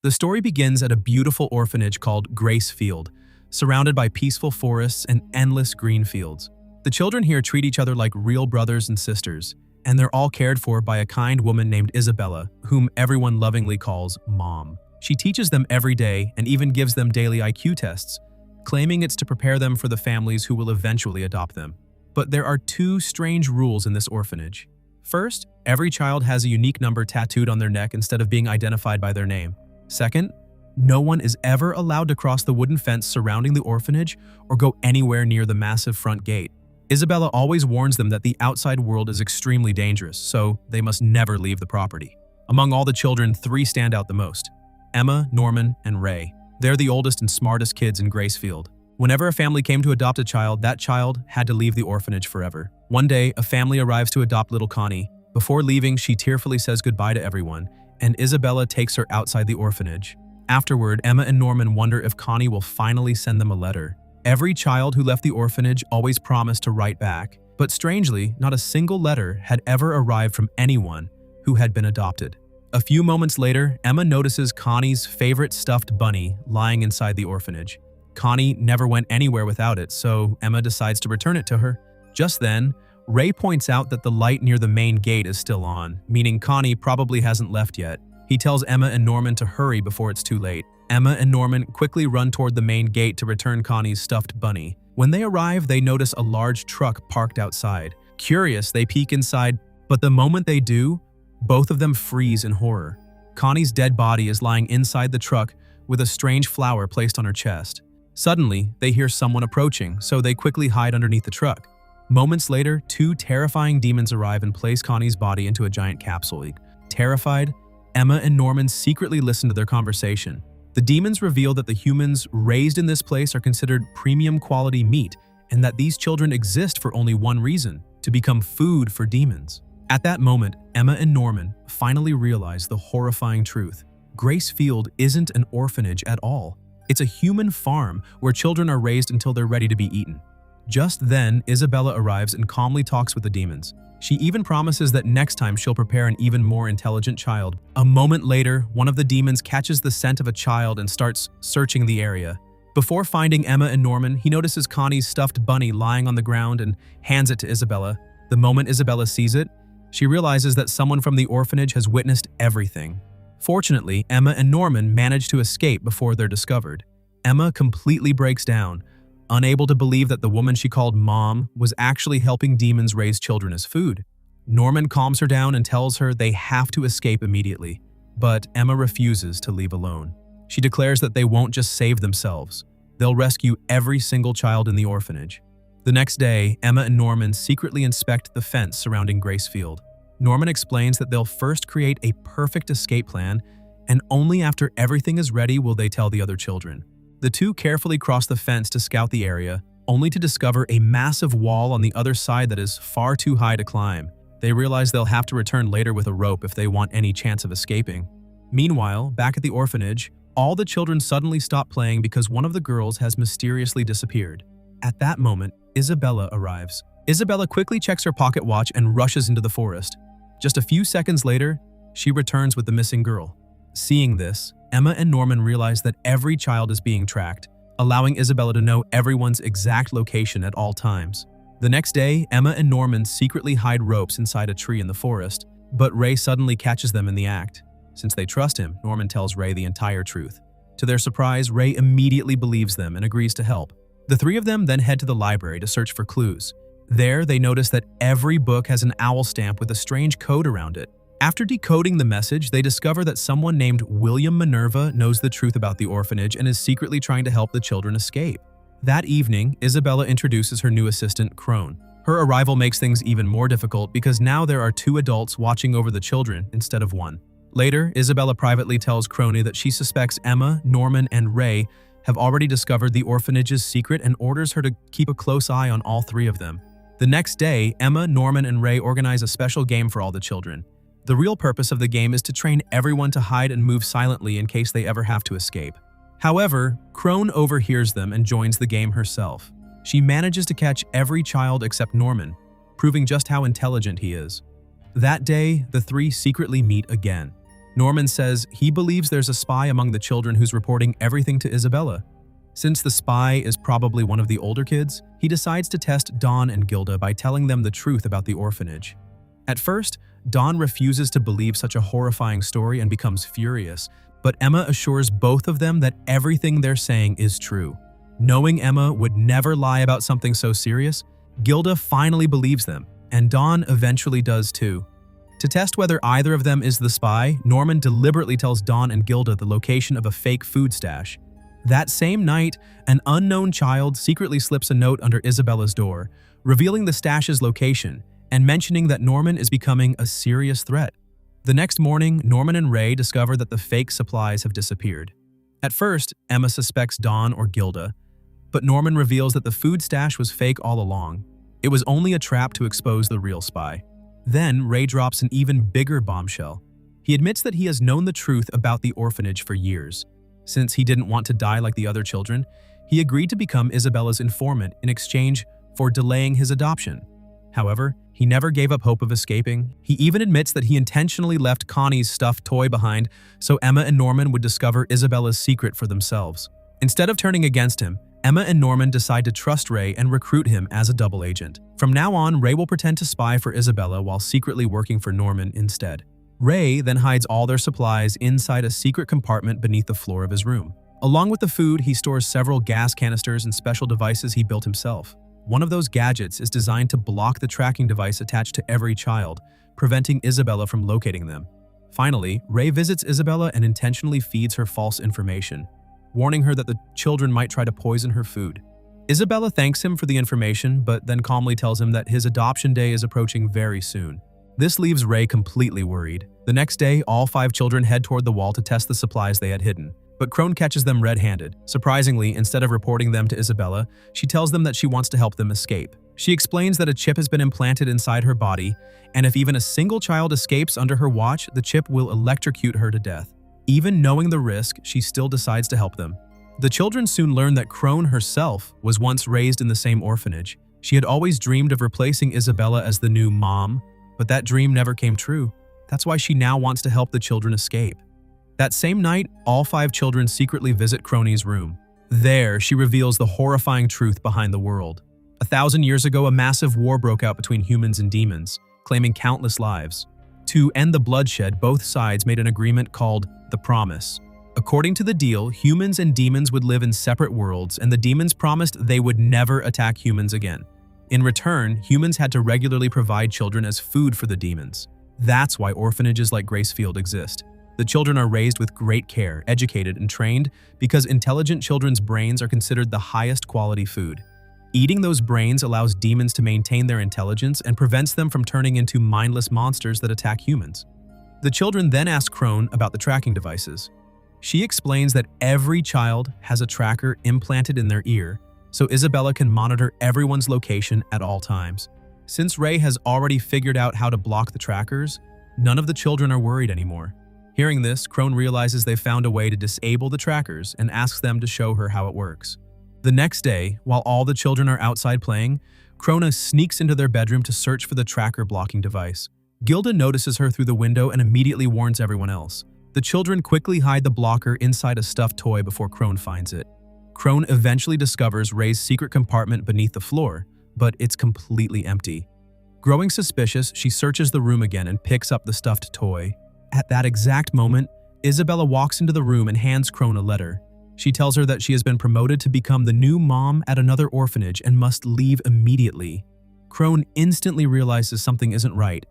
The story begins at a beautiful orphanage called Grace Field, surrounded by peaceful forests and endless green fields. The children here treat each other like real brothers and sisters, and they're all cared for by a kind woman named Isabella, whom everyone lovingly calls Mom. She teaches them every day and even gives them daily IQ tests, claiming it's to prepare them for the families who will eventually adopt them. But there are two strange rules in this orphanage. First, every child has a unique number tattooed on their neck instead of being identified by their name. Second, no one is ever allowed to cross the wooden fence surrounding the orphanage or go anywhere near the massive front gate. Isabella always warns them that the outside world is extremely dangerous, so they must never leave the property. Among all the children, three stand out the most: Emma, Norman, and Ray. They're the oldest and smartest kids in Gracefield. Whenever a family came to adopt a child, that child had to leave the orphanage forever. One day, a family arrives to adopt little Connie. Before leaving, she tearfully says goodbye to everyone, and Isabella takes her outside the orphanage. Afterward, Emma and Norman wonder if Connie will finally send them a letter. Every child who left the orphanage always promised to write back, but strangely, not a single letter had ever arrived from anyone who had been adopted. A few moments later, Emma notices Connie's favorite stuffed bunny lying inside the orphanage. Connie never went anywhere without it, so Emma decides to return it to her. Just then, Ray points out that the light near the main gate is still on, meaning Connie probably hasn't left yet. He tells Emma and Norman to hurry before it's too late. Emma and Norman quickly run toward the main gate to return Connie's stuffed bunny. When they arrive, they notice a large truck parked outside. Curious, they peek inside, but the moment they do, both of them freeze in horror. Connie's dead body is lying inside the truck with a strange flower placed on her chest. Suddenly, they hear someone approaching, so they quickly hide underneath the truck. Moments later, two terrifying demons arrive and place Connie's body into a giant capsule. Terrified, Emma and Norman secretly listen to their conversation. The demons reveal that the humans raised in this place are considered premium quality meat, and that these children exist for only one reason: to become food for demons. At that moment, Emma and Norman finally realize the horrifying truth. Gracefield isn't an orphanage at all. It's a human farm where children are raised until they're ready to be eaten. Just then, Isabella arrives and calmly talks with the demons. She even promises that next time she'll prepare an even more intelligent child. A moment later, one of the demons catches the scent of a child and starts searching the area. Before finding Emma and Norman, he notices Connie's stuffed bunny lying on the ground and hands it to Isabella. The moment Isabella sees it, she realizes that someone from the orphanage has witnessed everything. Fortunately, Emma and Norman manage to escape before they're discovered. Emma completely breaks down, unable to believe that the woman she called Mom was actually helping demons raise children as food. Norman calms her down and tells her they have to escape immediately, but Emma refuses to leave alone. She declares that they won't just save themselves, they'll rescue every single child in the orphanage. The next day, Emma and Norman secretly inspect the fence surrounding Gracefield. Norman explains that they'll first create a perfect escape plan, and only after everything is ready will they tell the other children. The two carefully cross the fence to scout the area, only to discover a massive wall on the other side that is far too high to climb. They realize they'll have to return later with a rope if they want any chance of escaping. Meanwhile, back at the orphanage, all the children suddenly stop playing because one of the girls has mysteriously disappeared. At that moment, Isabella arrives. Isabella quickly checks her pocket watch and rushes into the forest. Just a few seconds later, she returns with the missing girl. Seeing this, Emma and Norman realize that every child is being tracked, allowing Isabella to know everyone's exact location at all times. The next day, Emma and Norman secretly hide ropes inside a tree in the forest, but Ray suddenly catches them in the act. Since they trust him, Norman tells Ray the entire truth. To their surprise, Ray immediately believes them and agrees to help. The three of them then head to the library to search for clues. There, they notice that every book has an owl stamp with a strange code around it. After decoding the message, they discover that someone named William Minerva knows the truth about the orphanage and is secretly trying to help the children escape. That evening, Isabella introduces her new assistant, Crone. Her arrival makes things even more difficult because now there are two adults watching over the children instead of one. Later, Isabella privately tells Crone that she suspects Emma, Norman, and Ray have already discovered the orphanage's secret and orders her to keep a close eye on all three of them. The next day, Emma, Norman, and Ray organize a special game for all the children. The real purpose of the game is to train everyone to hide and move silently in case they ever have to escape. However, Crone overhears them and joins the game herself. She manages to catch every child except Norman, proving just how intelligent he is. That day, the three secretly meet again. Norman says he believes there's a spy among the children who's reporting everything to Isabella. Since the spy is probably one of the older kids, he decides to test Dawn and Gilda by telling them the truth about the orphanage. At first, Dawn refuses to believe such a horrifying story and becomes furious, but Emma assures both of them that everything they're saying is true. Knowing Emma would never lie about something so serious, Gilda finally believes them, and Dawn eventually does too. To test whether either of them is the spy, Norman deliberately tells Dawn and Gilda the location of a fake food stash. That same night, an unknown child secretly slips a note under Isabella's door, revealing the stash's location and mentioning that Norman is becoming a serious threat. The next morning, Norman and Ray discover that the fake supplies have disappeared. At first, Emma suspects Dawn or Gilda, but Norman reveals that the food stash was fake all along. It was only a trap to expose the real spy. Then, Ray drops an even bigger bombshell. He admits that he has known the truth about the orphanage for years. Since he didn't want to die like the other children, he agreed to become Isabella's informant in exchange for delaying his adoption. However, he never gave up hope of escaping. He even admits that he intentionally left Connie's stuffed toy behind so Emma and Norman would discover Isabella's secret for themselves. Instead of turning against him, Emma and Norman decide to trust Ray and recruit him as a double agent. From now on, Ray will pretend to spy for Isabella while secretly working for Norman instead. Ray then hides all their supplies inside a secret compartment beneath the floor of his room. Along with the food, he stores several gas canisters and special devices he built himself. One of those gadgets is designed to block the tracking device attached to every child, preventing Isabella from locating them. Finally, Ray visits Isabella and intentionally feeds her false information, warning her that the children might try to poison her food. Isabella thanks him for the information, but then calmly tells him that his adoption day is approaching very soon. This leaves Ray completely worried. The next day, all 5 children head toward the wall to test the supplies they had hidden. But Crone catches them red-handed. Surprisingly, instead of reporting them to Isabella, she tells them that she wants to help them escape. She explains that a chip has been implanted inside her body, and if even a single child escapes under her watch, the chip will electrocute her to death. Even knowing the risk, she still decides to help them. The children soon learn that Crone herself was once raised in the same orphanage. She had always dreamed of replacing Isabella as the new mom, but that dream never came true. That's why she now wants to help the children escape. That same night, all 5 children secretly visit Crony's room. There, she reveals the horrifying truth behind the world. 1,000 years ago, a massive war broke out between humans and demons, claiming countless lives. To end the bloodshed, both sides made an agreement called the Promise. According to the deal, humans and demons would live in separate worlds, and the demons promised they would never attack humans again. In return, humans had to regularly provide children as food for the demons. That's why orphanages like Gracefield exist. The children are raised with great care, educated, and trained because intelligent children's brains are considered the highest quality food. Eating those brains allows demons to maintain their intelligence and prevents them from turning into mindless monsters that attack humans. The children then ask Crone about the tracking devices. She explains that every child has a tracker implanted in their ear, so Isabella can monitor everyone's location at all times. Since Ray has already figured out how to block the trackers, none of the children are worried anymore. Hearing this, Crone realizes they've found a way to disable the trackers and asks them to show her how it works. The next day, while all the children are outside playing, Crone sneaks into their bedroom to search for the tracker blocking device. Gilda notices her through the window and immediately warns everyone else. The children quickly hide the blocker inside a stuffed toy before Crone finds it. Crone eventually discovers Ray's secret compartment beneath the floor, but it's completely empty. Growing suspicious, she searches the room again and picks up the stuffed toy. At that exact moment, Isabella walks into the room and hands Crone a letter. She tells her that she has been promoted to become the new mom at another orphanage and must leave immediately. Crone instantly realizes something isn't right,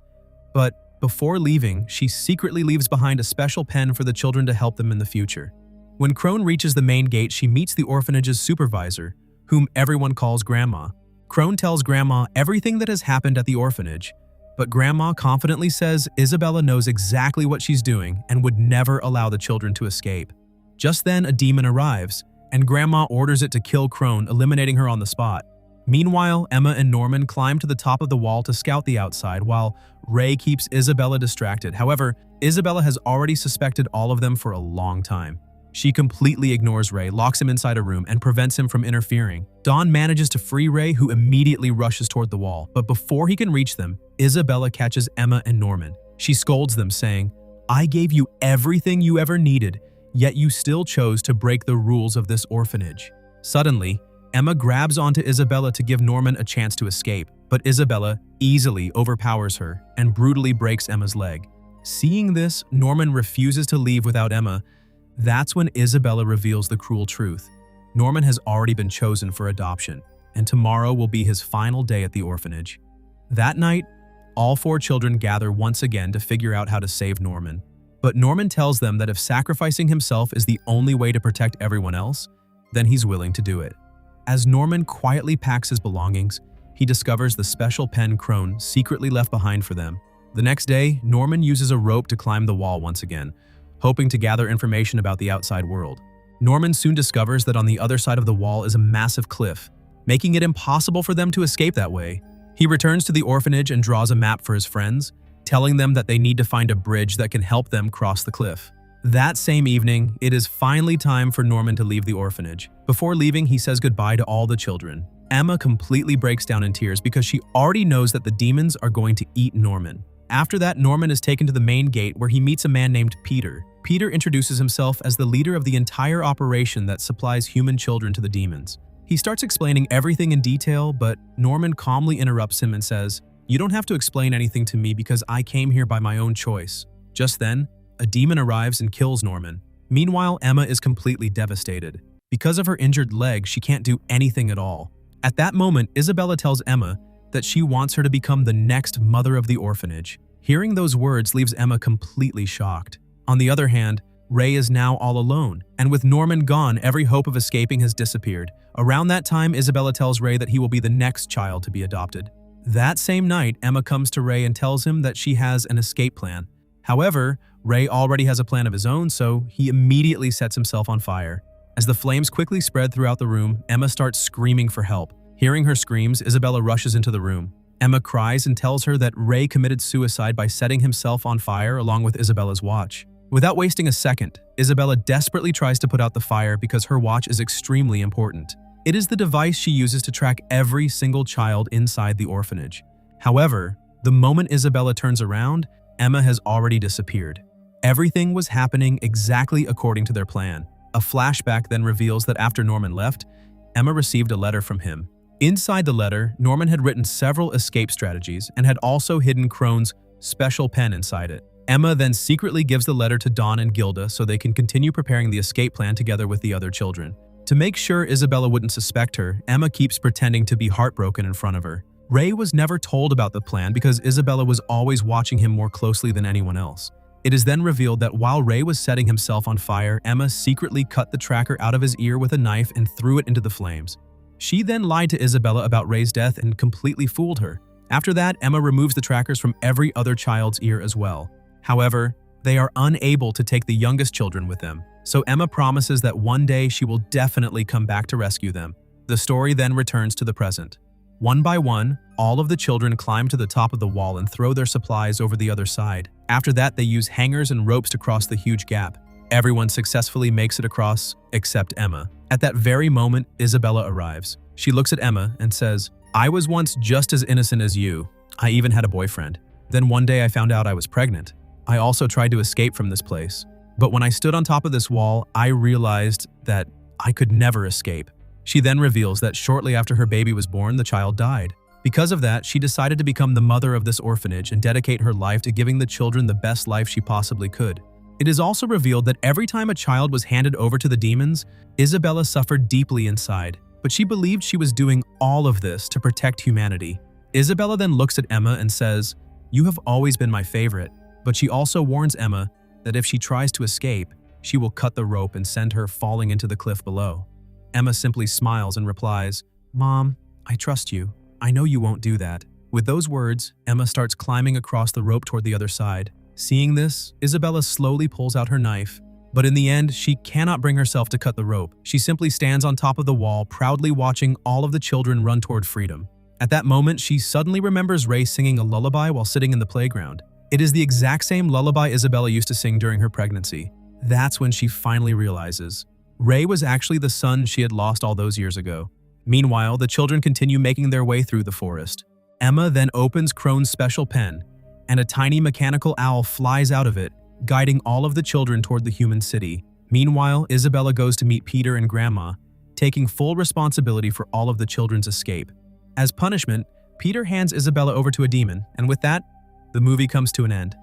but before leaving, she secretly leaves behind a special pen for the children to help them in the future. When Crone reaches the main gate, she meets the orphanage's supervisor, whom everyone calls Grandma. Crone tells Grandma everything that has happened at the orphanage, but Grandma confidently says Isabella knows exactly what she's doing and would never allow the children to escape. Just then, a demon arrives, and Grandma orders it to kill Crone, eliminating her on the spot. Meanwhile, Emma and Norman climb to the top of the wall to scout the outside, while Ray keeps Isabella distracted. However, Isabella has already suspected all of them for a long time. She completely ignores Ray, locks him inside a room, and prevents him from interfering. Dawn manages to free Ray, who immediately rushes toward the wall. But before he can reach them, Isabella catches Emma and Norman. She scolds them, saying, I gave you everything you ever needed, yet you still chose to break the rules of this orphanage." Suddenly, Emma grabs onto Isabella to give Norman a chance to escape, but Isabella easily overpowers her and brutally breaks Emma's leg. Seeing this, Norman refuses to leave without Emma. That's when Isabella reveals the cruel truth. Norman has already been chosen for adoption, and tomorrow will be his final day at the orphanage. That night, all 4 children gather once again to figure out how to save Norman. But Norman tells them that if sacrificing himself is the only way to protect everyone else, then he's willing to do it. As Norman quietly packs his belongings, he discovers the special pen Crone secretly left behind for them. The next day, Norman uses a rope to climb the wall once again, hoping to gather information about the outside world. Norman soon discovers that on the other side of the wall is a massive cliff, making it impossible for them to escape that way. He returns to the orphanage and draws a map for his friends, telling them that they need to find a bridge that can help them cross the cliff. That same evening, it is finally time for Norman to leave the orphanage. Before leaving, he says goodbye to all the children. Emma completely breaks down in tears because she already knows that the demons are going to eat Norman. After that, Norman is taken to the main gate where he meets a man named Peter. Peter introduces himself as the leader of the entire operation that supplies human children to the demons. He starts explaining everything in detail, but Norman calmly interrupts him and says, "You don't have to explain anything to me because I came here by my own choice." Just then, a demon arrives and kills Norman. Meanwhile, Emma is completely devastated. Because of her injured leg, she can't do anything at all. At that moment, Isabella tells Emma that she wants her to become the next mother of the orphanage. Hearing those words leaves Emma completely shocked. On the other hand, Ray is now all alone, and with Norman gone, every hope of escaping has disappeared. Around that time, Isabella tells Ray that he will be the next child to be adopted. That same night, Emma comes to Ray and tells him that she has an escape plan. However, Ray already has a plan of his own, so he immediately sets himself on fire. As the flames quickly spread throughout the room, Emma starts screaming for help. Hearing her screams, Isabella rushes into the room. Emma cries and tells her that Ray committed suicide by setting himself on fire along with Isabella's watch. Without wasting a second, Isabella desperately tries to put out the fire because her watch is extremely important. It is the device she uses to track every single child inside the orphanage. However, the moment Isabella turns around, Emma has already disappeared. Everything was happening exactly according to their plan. A flashback then reveals that after Norman left, Emma received a letter from him. Inside the letter, Norman had written several escape strategies and had also hidden Crone's special pen inside it. Emma then secretly gives the letter to Dawn and Gilda so they can continue preparing the escape plan together with the other children. To make sure Isabella wouldn't suspect her, Emma keeps pretending to be heartbroken in front of her. Ray was never told about the plan because Isabella was always watching him more closely than anyone else. It is then revealed that while Ray was setting himself on fire, Emma secretly cut the tracker out of his ear with a knife and threw it into the flames. She then lied to Isabella about Ray's death and completely fooled her. After that, Emma removes the trackers from every other child's ear as well. However, they are unable to take the youngest children with them, so Emma promises that one day she will definitely come back to rescue them. The story then returns to the present. One by one, all of the children climb to the top of the wall and throw their supplies over the other side. After that, they use hangers and ropes to cross the huge gap. Everyone successfully makes it across, except Emma. At that very moment, Isabella arrives. She looks at Emma and says, "I was once just as innocent as you. I even had a boyfriend. Then one day I found out I was pregnant. I also tried to escape from this place. But when I stood on top of this wall, I realized that I could never escape." She then reveals that shortly after her baby was born, the child died. Because of that, she decided to become the mother of this orphanage and dedicate her life to giving the children the best life she possibly could. It is also revealed that every time a child was handed over to the demons, Isabella suffered deeply inside, but she believed she was doing all of this to protect humanity. Isabella then looks at Emma and says, "You have always been my favorite," but she also warns Emma that if she tries to escape, she will cut the rope and send her falling into the cliff below. Emma simply smiles and replies, "Mom, I trust you. I know you won't do that." With those words, Emma starts climbing across the rope toward the other side. Seeing this, Isabella slowly pulls out her knife, but in the end, she cannot bring herself to cut the rope. She simply stands on top of the wall, proudly watching all of the children run toward freedom. At that moment, she suddenly remembers Ray singing a lullaby while sitting in the playground. It is the exact same lullaby Isabella used to sing during her pregnancy. That's when she finally realizes Ray was actually the son she had lost all those years ago. Meanwhile, the children continue making their way through the forest. Emma then opens Crone's special pen, and a tiny mechanical owl flies out of it, guiding all of the children toward the human city. Meanwhile, Isabella goes to meet Peter and Grandma, taking full responsibility for all of the children's escape. As punishment, Peter hands Isabella over to a demon, and with that, the movie comes to an end.